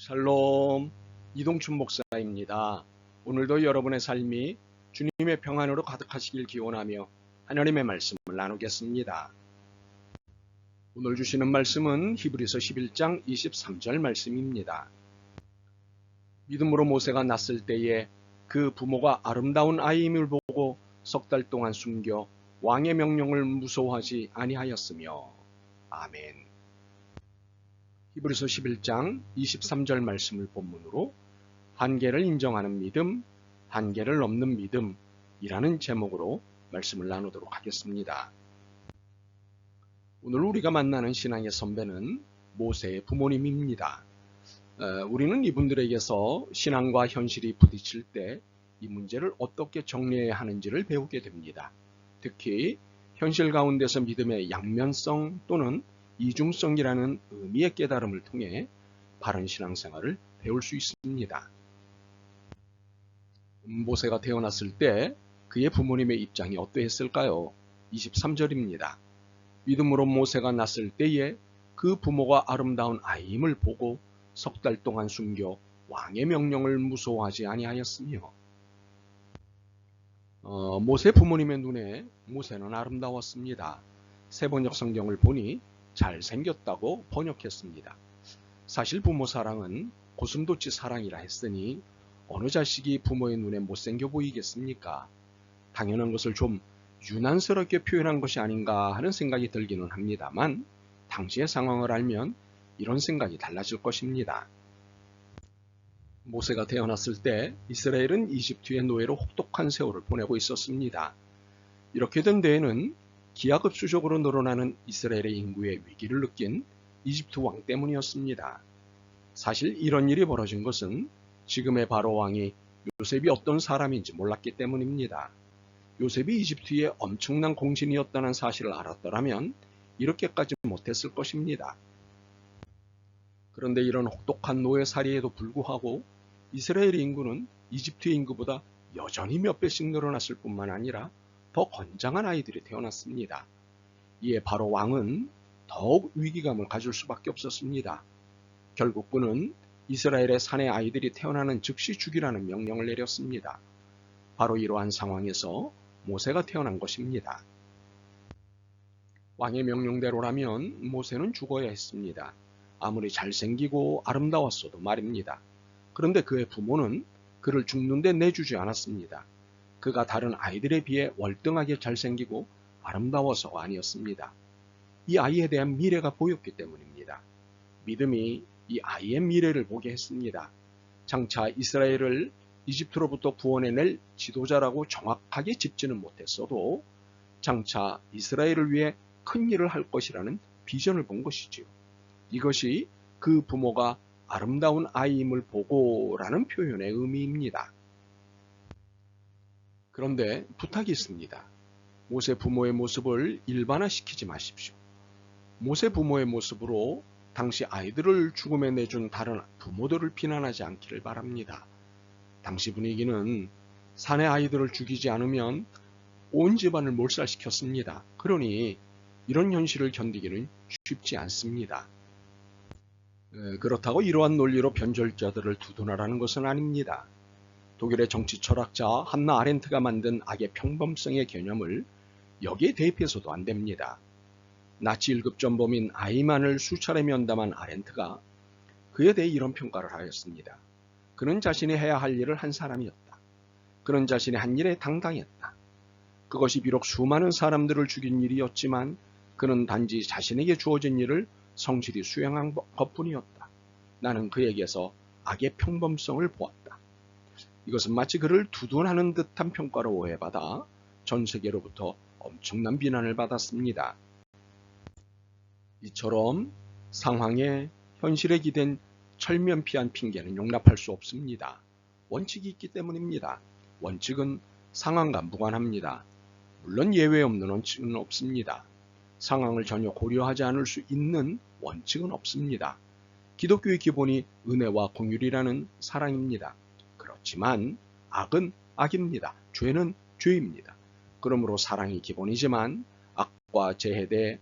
샬롬, 이동춘 목사입니다. 오늘도 여러분의 삶이 주님의 평안으로 가득하시길 기원하며 하나님의 말씀을 나누겠습니다. 오늘 주시는 말씀은 히브리서 11장 23절 말씀입니다. 믿음으로 모세가 났을 때에 그 부모가 아름다운 아이임을 보고 석 달 동안 숨겨 왕의 명령을 무서워하지 아니하였으며. 아멘. 히브리서 11장 23절 말씀을 본문으로 한계를 인정하는 믿음, 한계를 넘는 믿음이라는 제목으로 말씀을 나누도록 하겠습니다. 오늘 우리가 만나는 신앙의 선배는 모세의 부모님입니다. 우리는 이분들에게서 신앙과 현실이 부딪힐 때 이 문제를 어떻게 정리해야 하는지를 배우게 됩니다. 특히 현실 가운데서 믿음의 양면성 또는 이중성이라는 의미의 깨달음을 통해 바른 신앙생활을 배울 수 있습니다. 모세가 태어났을 때 그의 부모님의 입장이 어떠했을까요? 23절입니다. 믿음으로 모세가 났을 때에 그 부모가 아름다운 아이임을 보고 석 달 동안 숨겨 왕의 명령을 무서워하지 아니하였으며. 모세 부모님의 눈에 모세는 아름다웠습니다. 세번역 성경을 보니 잘생겼다고 번역했습니다. 사실 부모 사랑은 고슴도치 사랑이라 했으니 어느 자식이 부모의 눈에 못생겨 보이겠습니까? 당연한 것을 좀 유난스럽게 표현한 것이 아닌가 하는 생각이 들기는 합니다만 당시의 상황을 알면 이런 생각이 달라질 것입니다. 모세가 태어났을 때 이스라엘은 이집트의 노예로 혹독한 세월을 보내고 있었습니다. 이렇게 된 데에는 기하급수적으로 늘어나는 이스라엘의 인구의 위기를 느낀 이집트 왕 때문이었습니다. 사실 이런 일이 벌어진 것은 지금의 바로 왕이 요셉이 어떤 사람인지 몰랐기 때문입니다. 요셉이 이집트의 엄청난 공신이었다는 사실을 알았더라면 이렇게까지 못했을 것입니다. 그런데 이런 혹독한 노예살이에도 불구하고 이스라엘의 인구는 이집트의 인구보다 여전히 몇 배씩 늘어났을 뿐만 아니라 더 건장한 아이들이 태어났습니다. 이에 바로 왕은 더욱 위기감을 가질 수밖에 없었습니다. 결국 그는 이스라엘의 사내 아이들이 태어나는 즉시 죽이라는 명령을 내렸습니다. 바로 이러한 상황에서 모세가 태어난 것입니다. 왕의 명령대로라면 모세는 죽어야 했습니다. 아무리 잘생기고 아름다웠어도 말입니다. 그런데 그의 부모는 그를 죽는데 내주지 않았습니다. 그가 다른 아이들에 비해 월등하게 잘생기고 아름다워서가 아니었습니다. 이 아이에 대한 미래가 보였기 때문입니다. 믿음이 이 아이의 미래를 보게 했습니다. 장차 이스라엘을 이집트로부터 구원해낼 지도자라고 정확하게 짚지는 못했어도 장차 이스라엘을 위해 큰 일을 할 것이라는 비전을 본 것이지요. 이것이 그 부모가 아름다운 아이임을 보고라는 표현의 의미입니다. 그런데 부탁이 있습니다. 모세 부모의 모습을 일반화시키지 마십시오. 모세 부모의 모습으로 당시 아이들을 죽음에 내준 다른 부모들을 비난하지 않기를 바랍니다. 당시 분위기는 사내 아이들을 죽이지 않으면 온 집안을 몰살시켰습니다. 그러니 이런 현실을 견디기는 쉽지 않습니다. 그렇다고 이러한 논리로 변절자들을 두둔하라는 것은 아닙니다. 독일의 정치 철학자 한나 아렌트가 만든 악의 평범성의 개념을 여기에 대입해서도 안 됩니다. 나치 1급 전범인 아이만을 수차례 면담한 아렌트가 그에 대해 이런 평가를 하였습니다. 그는 자신이 해야 할 일을 한 사람이었다. 그는 자신이 한 일에 당당했다. 그것이 비록 수많은 사람들을 죽인 일이었지만 그는 단지 자신에게 주어진 일을 성실히 수행한 것뿐이었다. 나는 그에게서 악의 평범성을 보았다. 이것은 마치 그를 두둔하는 듯한 평가로 오해받아 전 세계로부터 엄청난 비난을 받았습니다. 이처럼 상황에 현실에 기댄 철면피한 핑계는 용납할 수 없습니다. 원칙이 있기 때문입니다. 원칙은 상황과 무관합니다. 물론 예외 없는 원칙은 없습니다. 상황을 전혀 고려하지 않을 수 있는 원칙은 없습니다. 기독교의 기본이 은혜와 공율이라는 사랑입니다. 그렇지만 악은 악입니다. 죄는 죄입니다. 그러므로 사랑이 기본이지만 악과 죄에 대해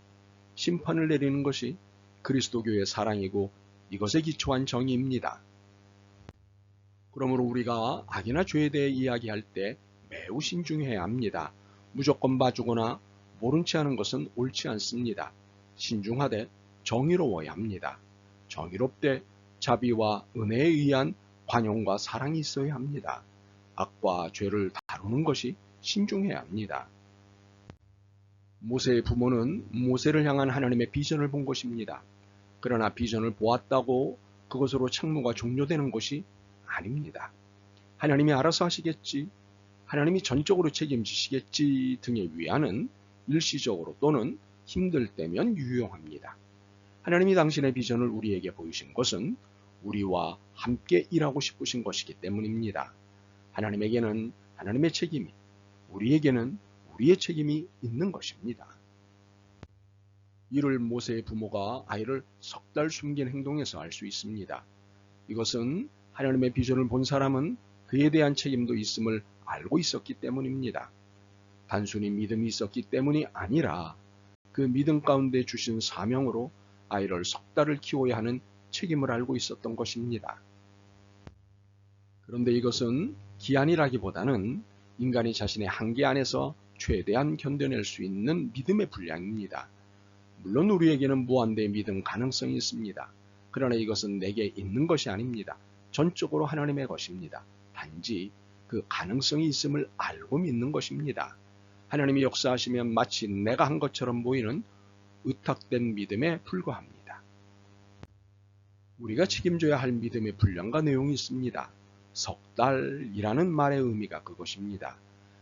심판을 내리는 것이 그리스도교의 사랑이고 이것에 기초한 정의입니다. 그러므로 우리가 악이나 죄에 대해 이야기할 때 매우 신중해야 합니다. 무조건 봐주거나 모른 채 하는 것은 옳지 않습니다. 신중하되 정의로워야 합니다. 정의롭되 자비와 은혜에 의한 관용과 사랑이 있어야 합니다. 악과 죄를 다루는 것이 신중해야 합니다. 모세의 부모는 모세를 향한 하나님의 비전을 본 것입니다. 그러나 비전을 보았다고 그것으로 책무가 종료되는 것이 아닙니다. 하나님이 알아서 하시겠지, 하나님이 전적으로 책임지시겠지 등의 위안은 일시적으로 또는 힘들 때면 유용합니다. 하나님이 당신의 비전을 우리에게 보이신 것은 우리와 함께 일하고 싶으신 것이기 때문입니다. 하나님에게는 하나님의 책임이, 우리에게는 우리의 책임이 있는 것입니다. 이를 모세의 부모가 아이를 석 달 숨긴 행동에서 알 수 있습니다. 이것은 하나님의 비전을 본 사람은 그에 대한 책임도 있음을 알고 있었기 때문입니다. 단순히 믿음이 있었기 때문이 아니라 그 믿음 가운데 주신 사명으로 아이를 석 달을 키워야 하는 책임을 알고 있었던 것입니다. 그런데 이것은 기한이라기보다는 인간이 자신의 한계 안에서 최대한 견뎌낼 수 있는 믿음의 분량입니다. 물론 우리에게는 무한대의 믿음 가능성이 있습니다. 그러나 이것은 내게 있는 것이 아닙니다. 전적으로 하나님의 것입니다. 단지 그 가능성이 있음을 알고 믿는 것입니다. 하나님이 역사하시면 마치 내가 한 것처럼 보이는 의탁된 믿음에 불과합니다. 우리가 책임져야 할 믿음의 분량과 내용이 있습니다. 석 달이라는 말의 의미가 그것입니다.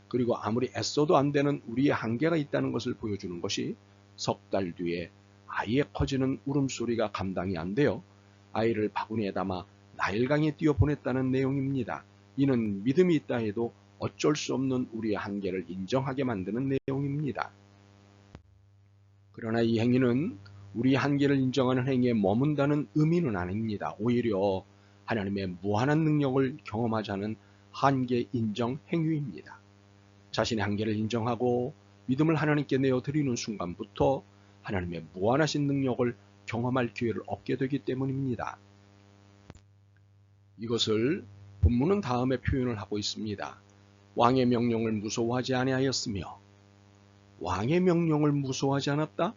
그리고 아무리 애써도 안 되는 우리의 한계가 있다는 것을 보여주는 것이 석 달 뒤에 아이의 커지는 울음소리가 감당이 안 되어 아이를 바구니에 담아 나일강에 띄워보냈다는 내용입니다. 이는 믿음이 있다 해도 어쩔 수 없는 우리의 한계를 인정하게 만드는 내용입니다. 그러나 이 행위는 우리 한계를 인정하는 행위에 머문다는 의미는 아닙니다. 오히려 하나님의 무한한 능력을 경험하자는 한계 인정 행위입니다. 자신의 한계를 인정하고 믿음을 하나님께 내어드리는 순간부터 하나님의 무한하신 능력을 경험할 기회를 얻게 되기 때문입니다. 이것을 본문은 다음에 표현을 하고 있습니다. 왕의 명령을 무서워하지 아니하였으며, 왕의 명령을 무서워하지 않았다?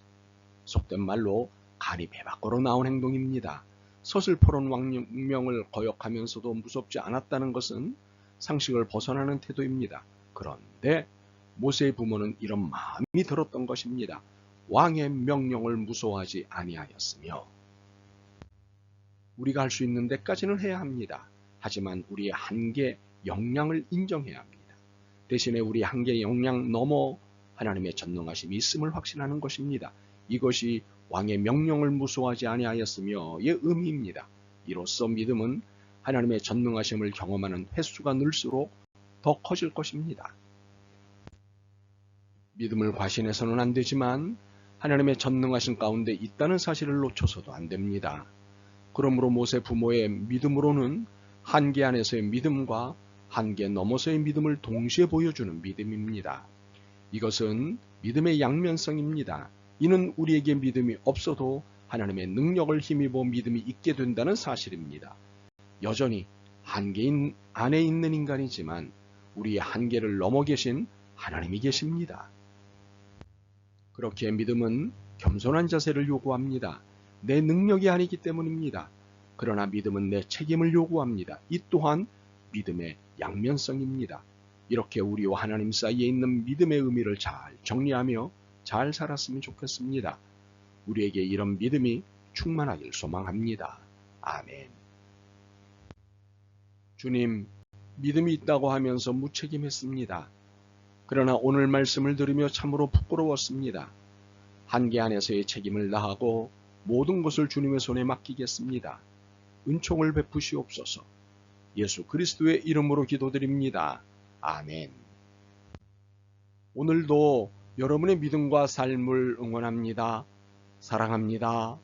속된 말로 간이 배 밖으로 나온 행동입니다. 서슬퍼런 왕명을 거역하면서도 무섭지 않았다는 것은 상식을 벗어나는 태도입니다. 그런데 모세의 부모는 이런 마음이 들었던 것입니다. 왕의 명령을 무서워하지 아니하였으며, 우리가 할 수 있는 데까지는 해야 합니다. 하지만 우리의 한계, 역량을 인정해야 합니다. 대신에 우리 한계, 역량 넘어 하나님의 전능하심이 있음을 확신하는 것입니다. 이것이 왕의 명령을 무서워하지 아니하였으며의 의미입니다. 이로써 믿음은 하나님의 전능하심을 경험하는 횟수가 늘수록 더 커질 것입니다. 믿음을 과신해서는 안 되지만 하나님의 전능하심 가운데 있다는 사실을 놓쳐서도 안 됩니다. 그러므로 모세 부모의 믿음으로는 한계 안에서의 믿음과 한계 넘어서의 믿음을 동시에 보여주는 믿음입니다. 이것은 믿음의 양면성입니다. 이는 우리에게 믿음이 없어도 하나님의 능력을 힘입어 믿음이 있게 된다는 사실입니다. 여전히 한계인 안에 있는 인간이지만 우리의 한계를 넘어 계신 하나님이 계십니다. 그렇게 믿음은 겸손한 자세를 요구합니다. 내 능력이 아니기 때문입니다. 그러나 믿음은 내 책임을 요구합니다. 이 또한 믿음의 양면성입니다. 이렇게 우리와 하나님 사이에 있는 믿음의 의미를 잘 정리하며 잘 살았으면 좋겠습니다. 우리에게 이런 믿음이 충만하길 소망합니다. 아멘. 주님, 믿음이 있다고 하면서 무책임했습니다. 그러나 오늘 말씀을 들으며 참으로 부끄러웠습니다. 한계 안에서의 책임을 다하고 모든 것을 주님의 손에 맡기겠습니다. 은총을 베푸시옵소서. 예수 그리스도의 이름으로 기도드립니다. 아멘. 오늘도 여러분의 믿음과 삶을 응원합니다. 사랑합니다.